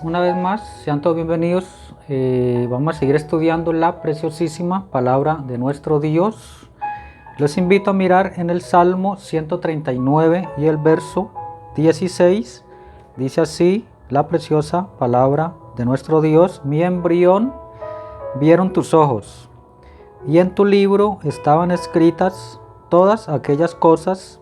Una vez más, sean todos bienvenidos. Vamos a seguir estudiando la preciosísima palabra de nuestro Dios. Les invito a mirar en el Salmo 139 y el verso 16. Dice así la preciosa palabra de nuestro Dios: mi embrión vieron tus ojos, y en tu libro estaban escritas todas aquellas cosas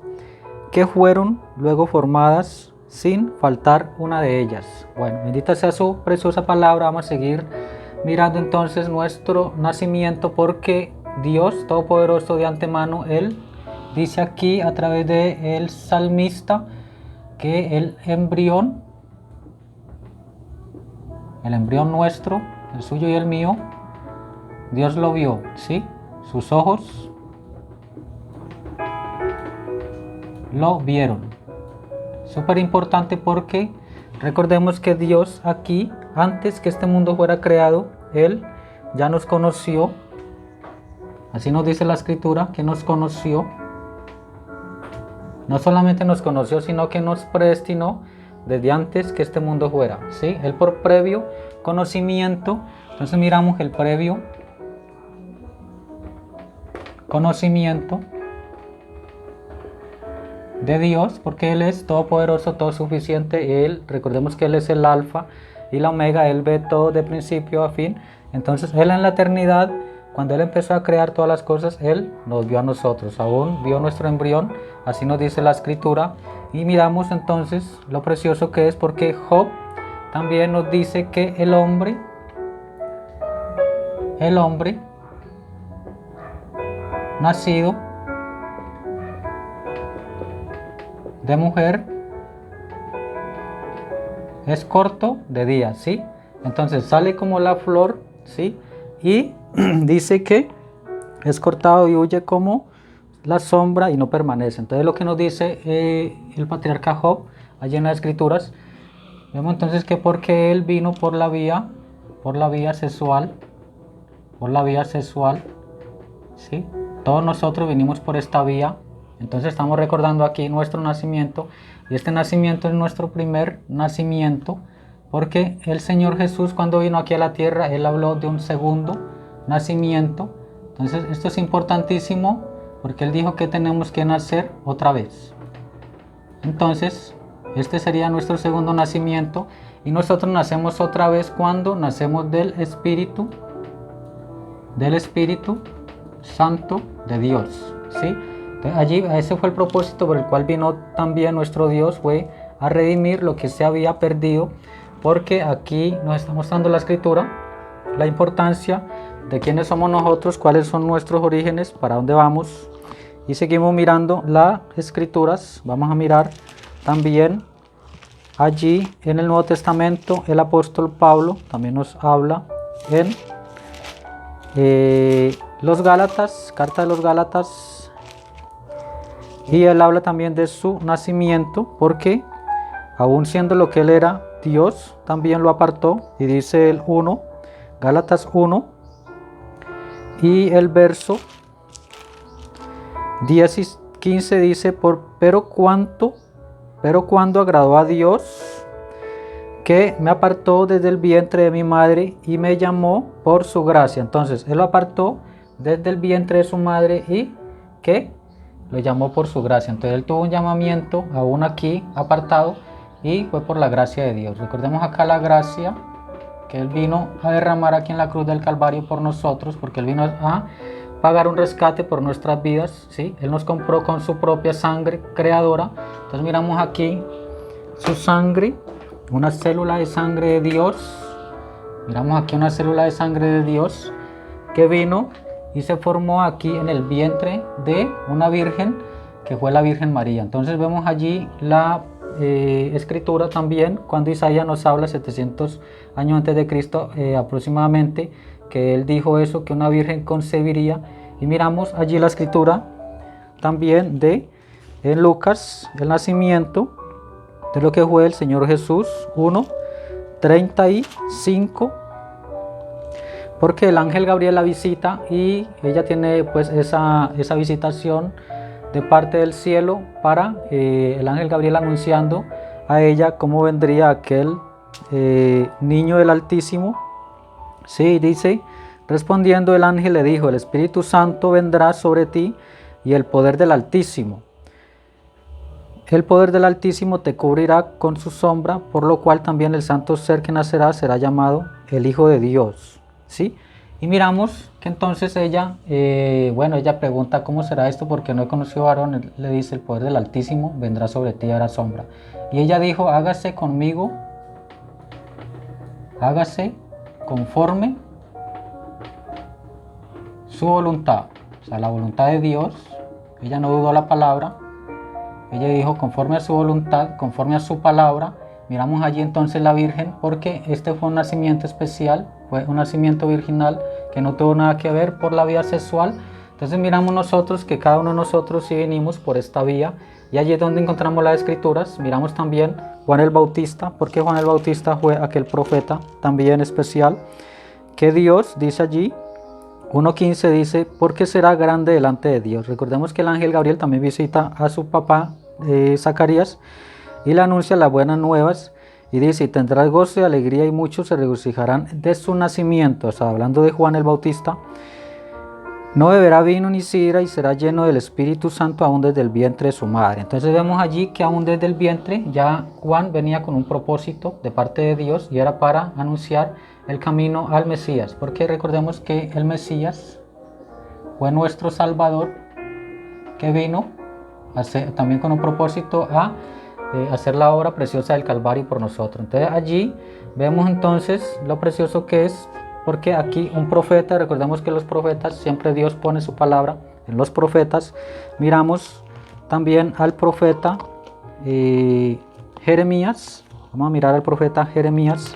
que fueron luego formadas, sin faltar una de ellas. Bueno, bendita sea su preciosa palabra. Vamos a seguir mirando entonces nuestro nacimiento, porque Dios Todopoderoso de antemano, Él dice aquí a través del salmista que el embrión nuestro, el suyo y el mío, Dios lo vio, ¿sí? Sus ojos lo vieron. Súper importante, porque recordemos que Dios aquí, antes que este mundo fuera creado, Él ya nos conoció. Así nos dice la Escritura, que nos conoció. No solamente nos conoció, sino que nos predestinó desde antes que este mundo fuera, ¿sí? Él por previo conocimiento. Entonces miramos el previo conocimiento de Dios, porque Él es todopoderoso, todo suficiente. Él, recordemos que Él es el alfa y la omega. Él ve todo de principio a fin. Entonces Él en la eternidad, cuando Él empezó a crear todas las cosas, Él nos vio a nosotros, aún vio nuestro embrión. Así nos dice la Escritura. Y miramos entonces lo precioso que es, porque Job también nos dice que el hombre nacido de mujer es corto de días, ¿sí? Entonces sale como la flor, ¿sí? Y dice que es cortado y huye como la sombra y no permanece. Entonces lo que nos dice el patriarca Job allí en las Escrituras, vemos entonces que porque él vino por la vía sexual, ¿sí? Todos nosotros vinimos por esta vía. Entonces estamos recordando aquí nuestro nacimiento, y este nacimiento es nuestro primer nacimiento, porque el Señor Jesús, cuando vino aquí a la tierra, Él habló de un segundo nacimiento. Entonces esto es importantísimo, porque Él dijo que tenemos que nacer otra vez. Entonces este sería nuestro segundo nacimiento, y nosotros nacemos otra vez cuando nacemos del Espíritu Santo de Dios, ¿sí? Allí ese fue el propósito por el cual vino también nuestro Dios, fue a redimir lo que se había perdido, porque aquí nos está mostrando la Escritura la importancia de quiénes somos nosotros, cuáles son nuestros orígenes, para dónde vamos. Y seguimos mirando las Escrituras. Vamos a mirar también allí en el Nuevo Testamento. El apóstol Pablo también nos habla en los Gálatas, carta de los Gálatas. Y él habla también de su nacimiento, porque aún siendo lo que él era, Dios también lo apartó. Y dice el 1, Gálatas 1, y el verso 10 y 15 dice: pero cuando agradó a Dios, que me apartó desde el vientre de mi madre y me llamó por su gracia. Entonces él lo apartó desde el vientre de su madre y que lo llamó por su gracia. Entonces él tuvo un llamamiento aún aquí apartado, y fue por la gracia de Dios. Recordemos acá la gracia que él vino a derramar aquí en la cruz del Calvario por nosotros, porque él vino a pagar un rescate por nuestras vidas, ¿sí? Él nos compró con su propia sangre creadora. Entonces miramos aquí su sangre, una célula de sangre de Dios. Miramos aquí una célula de sangre de Dios que vino y se formó aquí en el vientre de una virgen, que fue la Virgen María. Entonces vemos allí la Escritura también, cuando Isaías nos habla 700 años antes de Cristo aproximadamente, que él dijo eso, que una virgen concebiría. Y miramos allí la Escritura también en Lucas, el nacimiento de lo que fue el Señor Jesús, 1:35. Porque el ángel Gabriel la visita, y ella tiene pues esa visitación de parte del cielo, para el ángel Gabriel anunciando a ella cómo vendría aquel niño del Altísimo. Sí, dice, respondiendo el ángel le dijo, el Espíritu Santo vendrá sobre ti y el poder del Altísimo. El poder del Altísimo te cubrirá con su sombra, por lo cual también el santo ser que nacerá será llamado el Hijo de Dios. ¿Sí? Y miramos que entonces ella, ella pregunta cómo será esto porque no he conocido varón. Él le dice, el poder del Altísimo vendrá sobre ti y hará sombra. Y ella dijo, hágase conmigo, hágase conforme su voluntad. O sea, la voluntad de Dios. Ella no dudó la palabra. Ella dijo conforme a su voluntad, conforme a su palabra. Miramos allí entonces la Virgen, porque este fue un nacimiento especial, fue un nacimiento virginal que no tuvo nada que ver por la vía sexual. Entonces miramos nosotros que cada uno de nosotros sí venimos por esta vía, y allí es donde encontramos las escrituras. Miramos también Juan el Bautista, porque Juan el Bautista fue aquel profeta también especial, que Dios dice allí, 1.15 dice, porque será grande delante de Dios. Recordemos que el ángel Gabriel también visita a su papá Zacarías y le anuncia las buenas nuevas y dice, y tendrás gozo y alegría y muchos se regocijarán de su nacimiento. O sea, hablando de Juan el Bautista, no beberá vino ni sidra y será lleno del Espíritu Santo aún desde el vientre de su madre. Entonces vemos allí que aún desde el vientre ya Juan venía con un propósito de parte de Dios y era para anunciar el camino al Mesías, porque recordemos que el Mesías fue nuestro Salvador que vino también con un propósito a hacer la obra preciosa del Calvario por nosotros. Entonces allí vemos entonces lo precioso que es, porque aquí un profeta, recordemos que los profetas, siempre Dios pone su palabra en los profetas. Miramos también al profeta Jeremías. Vamos a mirar al profeta Jeremías,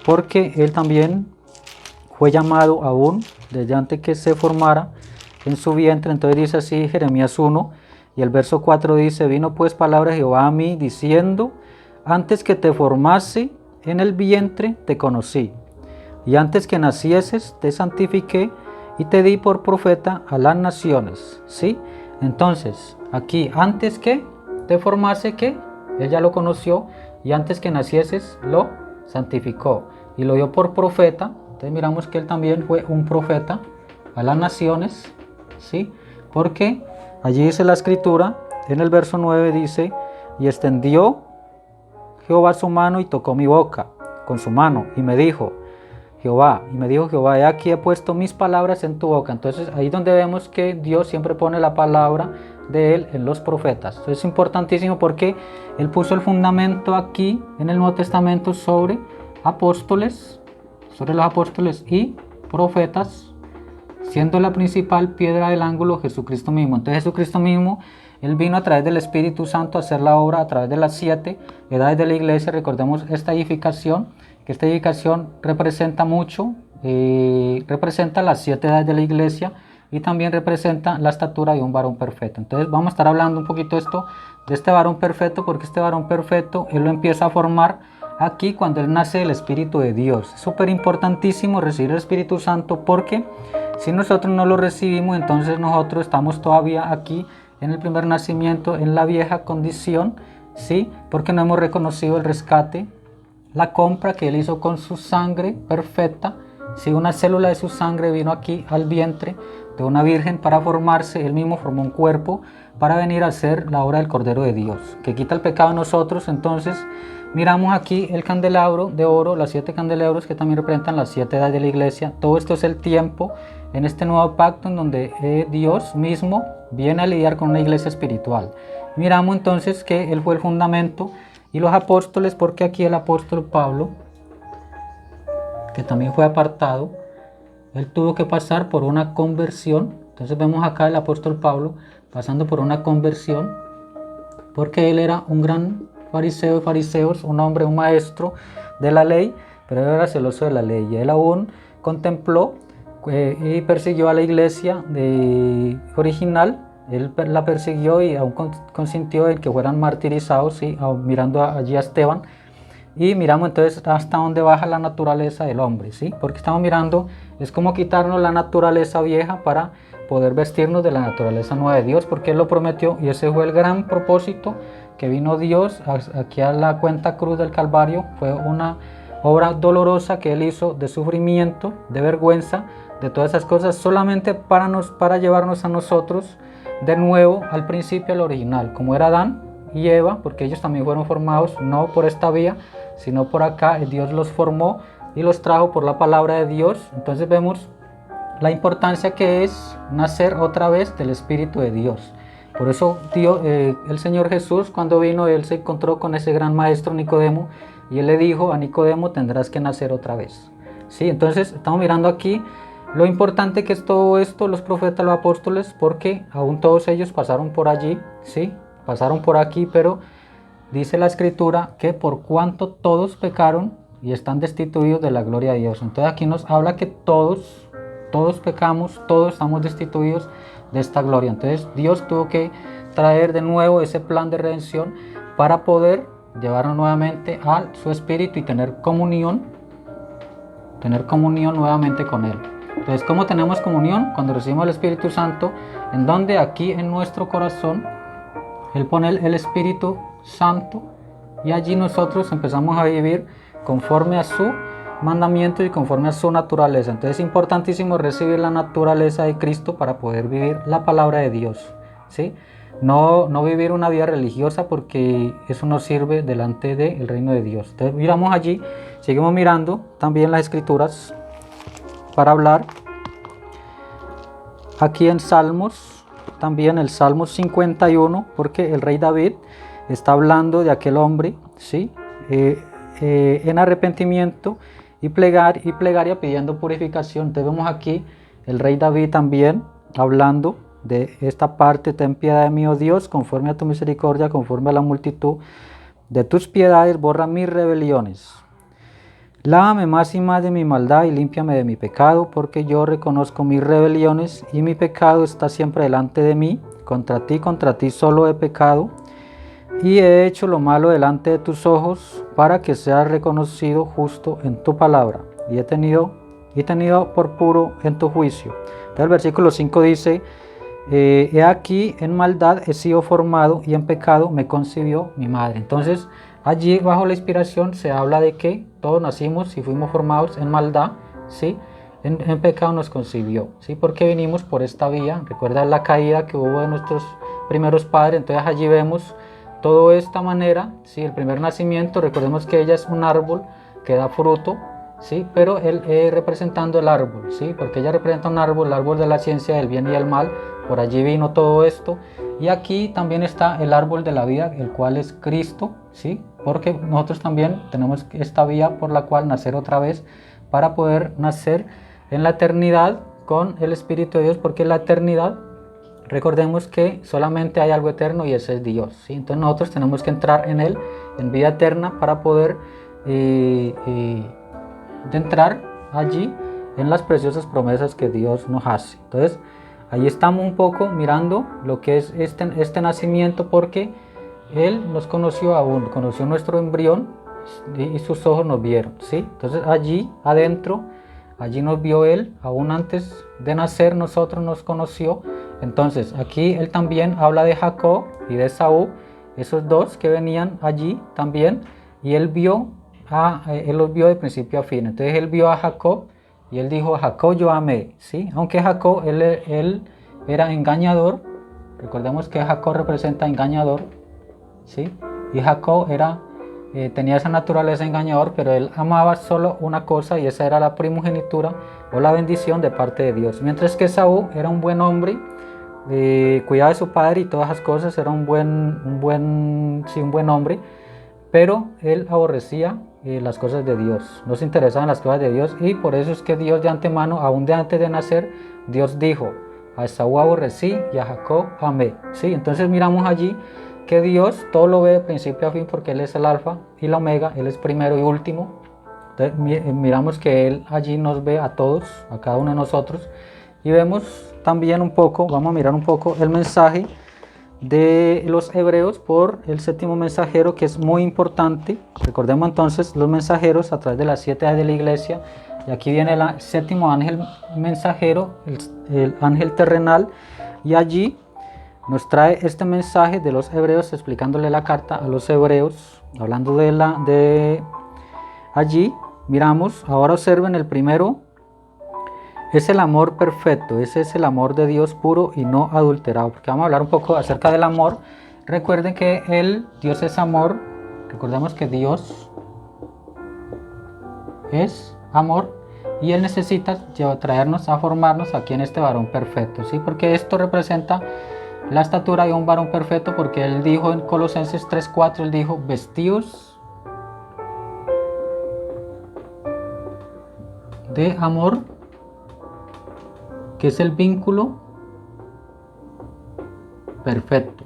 porque él también fue llamado aún desde antes que se formara en su vientre. Entonces dice así Jeremías 1 y el verso 4 dice, vino pues palabra de Jehová a mí diciendo, antes que te formase en el vientre te conocí, y antes que nacieses te santifiqué y te di por profeta a las naciones. ¿Sí? Entonces aquí, antes que te formase, que él ya lo conoció, y antes que nacieses lo santificó y lo dio por profeta. Entonces miramos que él también fue un profeta a las naciones, ¿sí? Porque allí dice la escritura, en el verso 9 dice, y extendió Jehová su mano y tocó mi boca con su mano y me dijo Jehová, he aquí he puesto mis palabras en tu boca. Entonces ahí donde vemos que Dios siempre pone la palabra de él en los profetas. Entonces es importantísimo porque él puso el fundamento aquí en el Nuevo Testamento sobre apóstoles, sobre los apóstoles y profetas, siendo la principal piedra del ángulo Jesucristo mismo. Entonces Jesucristo mismo, él vino a través del Espíritu Santo a hacer la obra a través de las 7 edades de la iglesia. Recordemos esta edificación, que esta edificación representa mucho, representa las 7 edades de la iglesia y también representa la estatura de un varón perfecto. Entonces vamos a estar hablando un poquito de este varón perfecto, porque este varón perfecto él lo empieza a formar aquí cuando él nace del Espíritu de Dios. Es súper importantísimo recibir el Espíritu Santo, porque si nosotros no lo recibimos, entonces nosotros estamos todavía aquí en el primer nacimiento, en la vieja condición, ¿sí? Porque no hemos reconocido el rescate, la compra que él hizo con su sangre perfecta. Si una célula de su sangre vino aquí al vientre de una virgen para formarse, él mismo formó un cuerpo para venir a hacer la obra del Cordero de Dios, que quita el pecado de nosotros. Entonces miramos aquí el candelabro de oro, las 7 candelabros que también representan las 7 edades de la iglesia. Todo esto es el tiempo en este nuevo pacto en donde Dios mismo viene a lidiar con una iglesia espiritual. Miramos entonces que él fue el fundamento, y los apóstoles, porque aquí el apóstol Pablo, que también fue apartado, él tuvo que pasar por una conversión. Entonces vemos acá el apóstol Pablo pasando por una conversión, porque él era un gran fariseo de fariseos, un hombre, un maestro de la ley, pero él era celoso de la ley, y él aún contempló y persiguió a la iglesia original. Él la persiguió y aún consintió en que fueran martirizados, ¿sí? Mirando allí a Esteban. Y miramos entonces hasta dónde baja la naturaleza del hombre, ¿sí? Porque estamos mirando, es como quitarnos la naturaleza vieja para poder vestirnos de la naturaleza nueva de Dios, porque Él lo prometió, y ese fue el gran propósito que vino Dios aquí a la cuenta cruz del Calvario. Fue una obra dolorosa que Él hizo de sufrimiento, de vergüenza, de todas esas cosas, solamente para llevarnos a nosotros de nuevo al principio, al original, como era Adán y Eva, porque ellos también fueron formados no por esta vía, sino por acá. Dios los formó y los trajo por la palabra de Dios. Entonces vemos la importancia que es nacer otra vez del Espíritu de Dios. Por eso el Señor Jesús, cuando vino, Él se encontró con ese gran maestro Nicodemo, y Él le dijo a Nicodemo: tendrás que nacer otra vez. ¿Sí? Entonces estamos mirando aquí lo importante que es todo esto, los profetas, los apóstoles, porque aún todos ellos pasaron por allí, ¿sí? Pasaron por aquí, pero dice la Escritura que por cuanto todos pecaron y están destituidos de la gloria de Dios. Entonces aquí nos habla que todos pecamos, todos estamos destituidos de esta gloria. Entonces Dios tuvo que traer de nuevo ese plan de redención para poder llevarnos nuevamente a su Espíritu y tener comunión nuevamente con Él. Entonces, ¿cómo tenemos comunión? Cuando recibimos el Espíritu Santo, en donde aquí en nuestro corazón Él pone el Espíritu Santo, y allí nosotros empezamos a vivir conforme a su mandamiento y conforme a su naturaleza. Entonces es importantísimo recibir la naturaleza de Cristo para poder vivir la palabra de Dios, ¿sí? No vivir una vida religiosa, porque eso no sirve delante del reino de Dios. Entonces miramos allí, seguimos mirando también las Escrituras para hablar aquí en Salmos, también el Salmo 51, porque el rey David está hablando de aquel hombre, ¿sí? En arrepentimiento y plegaria pidiendo purificación. Entonces vemos aquí el rey David también hablando de esta parte: ten piedad de mí, oh Dios, conforme a tu misericordia, conforme a la multitud de tus piedades, borra mis rebeliones. Lávame más y más de mi maldad y límpiame de mi pecado, porque yo reconozco mis rebeliones y mi pecado está siempre delante de mí. Contra ti solo he pecado y he hecho lo malo delante de tus ojos, para que seas reconocido justo en tu palabra, y he tenido por puro en tu juicio. Entonces el versículo 5 dice: he aquí en maldad he sido formado, y en pecado me concibió mi madre. Entonces allí bajo la inspiración se habla de que todos nacimos y fuimos formados en maldad, ¿sí? En pecado nos concibió, ¿sí? Porque vinimos por esta vía. Recuerda la caída que hubo de nuestros primeros padres. Entonces allí vemos todo de esta manera, ¿sí? El primer nacimiento, recordemos que ella es un árbol que da fruto, ¿sí? Pero él representando el árbol, ¿sí? Porque ella representa un árbol, el árbol de la ciencia del bien y el mal. Por allí vino todo esto. Y aquí también está el árbol de la vida, el cual es Cristo, ¿sí? Porque nosotros también tenemos esta vía por la cual nacer otra vez, para poder nacer en la eternidad con el Espíritu de Dios, porque la eternidad, recordemos que solamente hay algo eterno, y ese es Dios, ¿sí? Entonces nosotros tenemos que entrar en Él, en vida eterna, para poder entrar allí en las preciosas promesas que Dios nos hace. Entonces ahí estamos un poco mirando lo que es este nacimiento, porque Él nos conoció aún, conoció nuestro embrión, y sus ojos nos vieron, ¿sí? Entonces allí adentro, allí nos vio Él, aún antes de nacer nosotros nos conoció. Entonces aquí Él también habla de Jacob y de Esaú, esos dos que venían allí también, y Él los vio de principio a fin. Entonces Él vio a Jacob y Él dijo: a Jacob yo amé, ¿sí? Aunque Jacob, él era engañador. Recordemos que Jacob representa engañador, ¿sí? Y Jacob tenía esa naturaleza engañador, pero él amaba solo una cosa, y esa era la primogenitura o la bendición de parte de Dios. Mientras que Esaú era un buen hombre, cuidaba de su padre y todas esas cosas, era un buen hombre, pero él aborrecía las cosas de Dios, no se interesaba en las cosas de Dios. Y por eso es que Dios de antemano, aún de antes de nacer, Dios dijo: a Esaú aborrecí y a Jacob amé, ¿sí? Entonces miramos allí que Dios todo lo ve de principio a fin, porque Él es el alfa y la omega, Él es primero y último. Entonces miramos que Él allí nos ve a todos, a cada uno de nosotros, y vemos también un poco, vamos a mirar un poco el mensaje de los hebreos por el séptimo mensajero, que es muy importante. Recordemos entonces los mensajeros a través de las 7 edades de la iglesia, y aquí viene el séptimo ángel mensajero, el ángel terrenal, y allí nos trae este mensaje de los hebreos, explicándole la carta a los hebreos, hablando de allí. Miramos, ahora observen el primero, es el amor perfecto, ese es el amor de Dios puro y no adulterado, porque vamos a hablar un poco acerca del amor. Recuerden que Dios es amor, recordemos que Dios es amor y Él necesita traernos a formarnos aquí en este varón perfecto, ¿sí? Porque esto representa la estatura de un varón perfecto, porque Él dijo en Colosenses 3:4, Él dijo, vestíos de amor, que es el vínculo perfecto,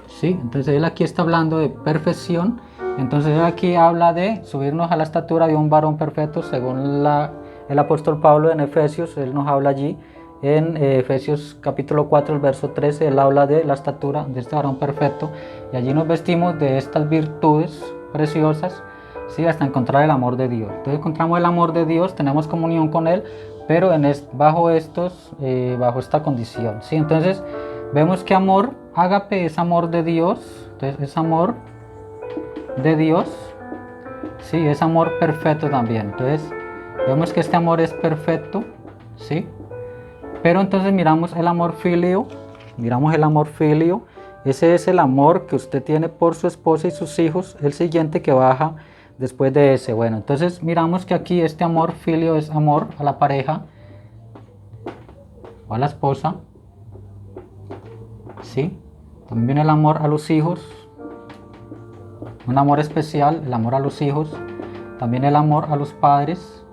¿sí? Entonces Él aquí está hablando de perfección. Entonces Él aquí habla de subirnos a la estatura de un varón perfecto, según el apóstol Pablo en Efesios. Él nos habla allí en Efesios capítulo 4, el verso 13, Él habla de la estatura de este varón perfecto, y allí nos vestimos de estas virtudes preciosas, ¿sí? Hasta encontrar el amor de Dios. Entonces encontramos el amor de Dios, tenemos comunión con Él, pero bajo esta condición, ¿sí? Entonces vemos que amor, ágape, es amor de Dios. Entonces es amor de Dios, sí, es amor perfecto también. Entonces vemos que este amor es perfecto, sí. Pero entonces miramos el amor filio, ese es el amor que usted tiene por su esposa y sus hijos, el siguiente que baja después de ese. Bueno, entonces miramos que aquí este amor filio es amor a la pareja o a la esposa, sí. También viene el amor a los hijos, un amor especial, el amor a los hijos. También el amor a los padres,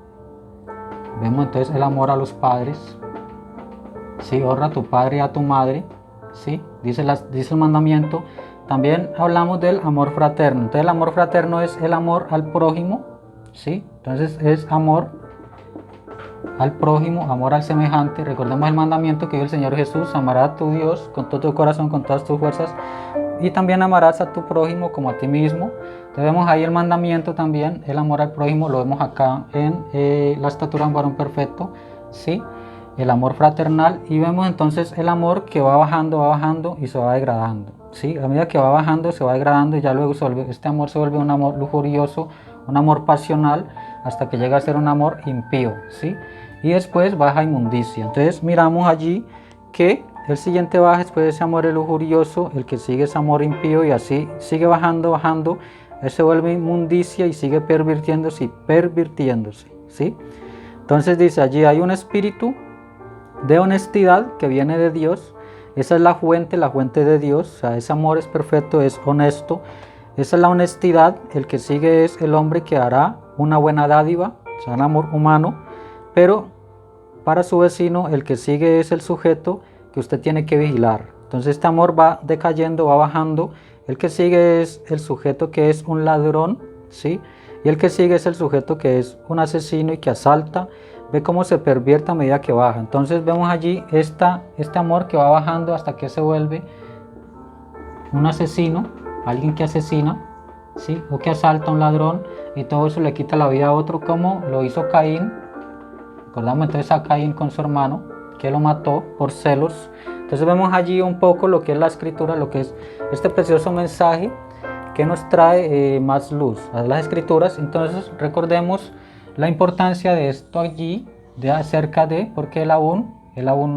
vemos entonces el amor a los padres, sí, honra a tu padre y a tu madre, sí, dice el mandamiento. También hablamos del amor fraterno. Entonces el amor fraterno es el amor al prójimo, sí, entonces es amor al prójimo, amor al semejante. Recordemos el mandamiento que dio el Señor Jesús: amarás a tu Dios con todo tu corazón, con todas tus fuerzas, y también amarás a tu prójimo como a ti mismo. Entonces vemos ahí el mandamiento también, el amor al prójimo, lo vemos acá en la estatura de un varón perfecto, ¿sí? El amor fraternal, y vemos entonces el amor que va bajando y se va degradando, ¿sí? A medida que va bajando, se va degradando, y ya luego este amor se vuelve un amor lujurioso, un amor pasional, hasta que llega a ser un amor impío, ¿sí? Y después baja inmundicia. Entonces miramos allí que el siguiente baja después de ese amor lujurioso, el que sigue es amor impío, y así sigue bajando, él se vuelve inmundicia y sigue pervirtiéndose, ¿sí? Entonces dice allí hay un espíritu de honestidad que viene de Dios. Esa es la fuente de Dios. O sea, ese amor es perfecto, es honesto. Esa es la honestidad. El que sigue es el hombre que hará una buena dádiva, o sea, un amor humano, pero para su vecino el que sigue es el sujeto que usted tiene que vigilar. Entonces este amor va decayendo, va bajando. El que sigue es el sujeto que es un ladrón, ¿sí? Y el que sigue es el sujeto que es un asesino y que asalta. Ve cómo se pervierte a medida que baja. Entonces vemos allí este amor que va bajando hasta que se vuelve un asesino, alguien que asesina, ¿sí? O que asalta a un ladrón, y todo eso le quita la vida a otro, como lo hizo Caín. Recordamos entonces a Caín con su hermano, que lo mató por celos. Entonces vemos allí un poco lo que es la escritura, lo que es este precioso mensaje que nos trae más luz a las escrituras. Entonces recordemos la importancia de esto allí, de acerca de porque él aún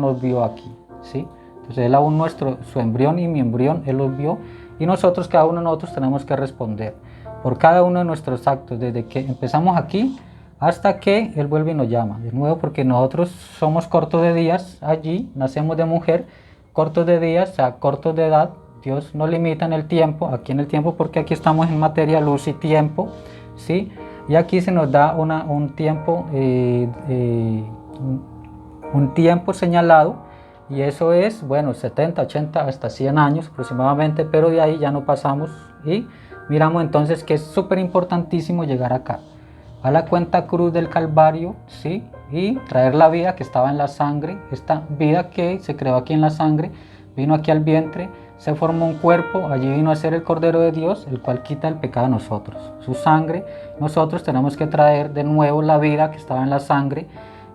nos vio aquí, ¿sí? Entonces él aún su embrión y mi embrión, él los vio, y nosotros, cada uno de nosotros, tenemos que responder por cada uno de nuestros actos, desde que empezamos aquí hasta que él vuelve y nos llama de nuevo, porque nosotros somos cortos de días allí, nacemos de mujer, cortos de días, o sea, cortos de edad. Dios nos limita en el tiempo, aquí en el tiempo, porque aquí estamos en materia, luz y tiempo, ¿sí? Y aquí se nos da un tiempo señalado, y eso es, bueno, 70, 80, hasta 100 años aproximadamente, pero de ahí ya no pasamos. Y miramos entonces que es súper importantísimo llegar acá, a la cuenta cruz del Calvario, ¿sí? Y traer la vida que estaba en la sangre, esta vida que se creó aquí en la sangre, vino aquí al vientre, se formó un cuerpo, allí vino a ser el Cordero de Dios, el cual quita el pecado de nosotros. Su sangre, nosotros tenemos que traer de nuevo la vida que estaba en la sangre,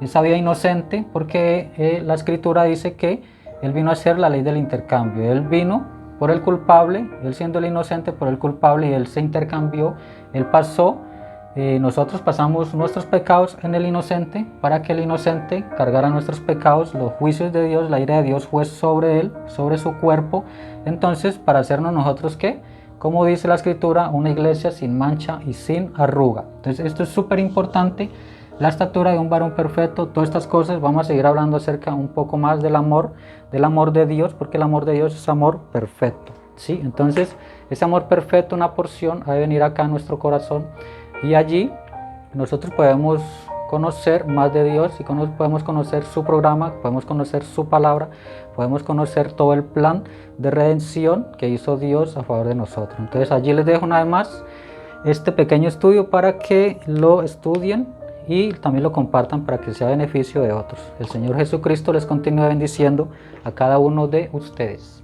esa vida inocente, porque la escritura dice que Él vino a hacer la ley del intercambio. Él vino por el culpable, Él siendo el inocente por el culpable, y Él se intercambió, Él pasó. Nosotros pasamos nuestros pecados en el inocente para que el inocente cargara nuestros pecados, los juicios de Dios, la ira de Dios fue sobre él, sobre su cuerpo. Entonces, para hacernos nosotros, ¿qué? Como dice la escritura, una iglesia sin mancha y sin arruga. Entonces, esto es súper importante. La estatura de un varón perfecto, todas estas cosas. Vamos a seguir hablando acerca un poco más del amor de Dios, porque el amor de Dios es amor perfecto, ¿sí? Entonces, ese amor perfecto, una porción, ha de venir acá a nuestro corazón. Y allí nosotros podemos conocer más de Dios y podemos conocer su programa, podemos conocer su palabra, podemos conocer todo el plan de redención que hizo Dios a favor de nosotros. Entonces allí les dejo nada más este pequeño estudio para que lo estudien y también lo compartan para que sea beneficio de otros. El Señor Jesucristo les continúe bendiciendo a cada uno de ustedes.